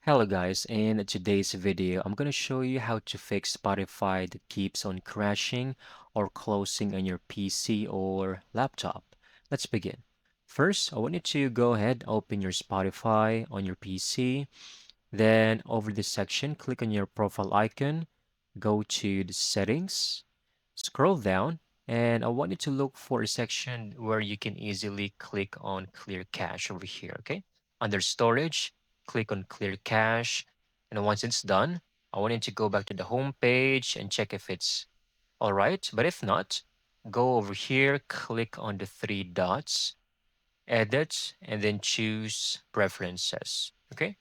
Hello guys, in today's video, I'm gonna show you how to fix Spotify that keeps on crashing or closing on your PC or laptop. Let's begin. First, I want you to go ahead, open your Spotify on your PC. Then over this section, click on your profile icon, go to the settings, scroll down, and I want you to look for a section where you can easily click on clear cache over here, okay? Under storage, click on clear cache, and once it's done, I want you to go back to the home page and check if it's all right. But if not, go over here, click on the three dots, edit, and then choose preferences, okay?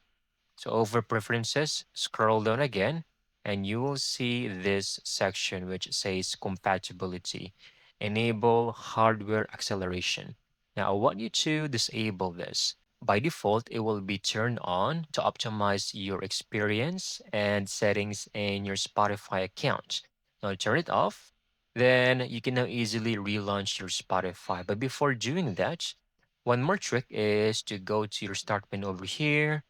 So over preferences, scroll down again, and you will see this section which says compatibility. Enable hardware acceleration. Now I want you to disable this. By default, it will be turned on to optimize your experience and settings in your Spotify account. Now turn it off, then you can now easily relaunch your Spotify. But before doing that, one more trick is to go to your start menu over here,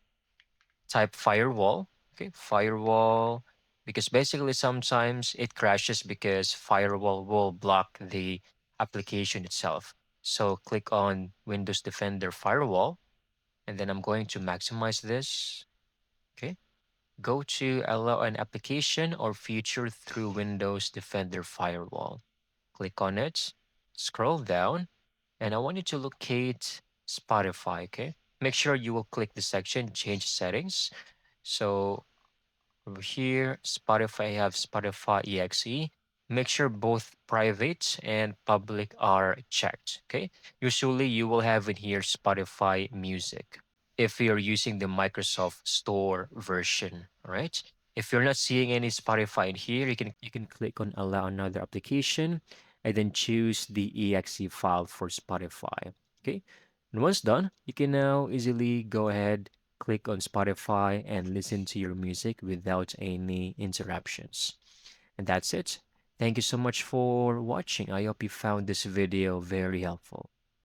type firewall. Okay, firewall, because basically sometimes it crashes because firewall will block the application itself. So click on Windows Defender Firewall, and then I'm going to maximize this. Okay, go to allow an application or feature through Windows Defender Firewall. Click on it, scroll down, and I want you to locate Spotify. Okay, make sure you will click the section change settings. So over here, Spotify, I have Spotify EXE. Make sure both private and public are checked. Okay. Usually you will have in here Spotify Music if you're using the Microsoft Store version. All right. If you're not seeing any Spotify in here, you can click on allow another application and then choose the exe file for Spotify. Okay. And once done, you can now easily go ahead, click on Spotify and listen to your music without any interruptions. And that's it. Thank you so much for watching. I hope you found this video very helpful.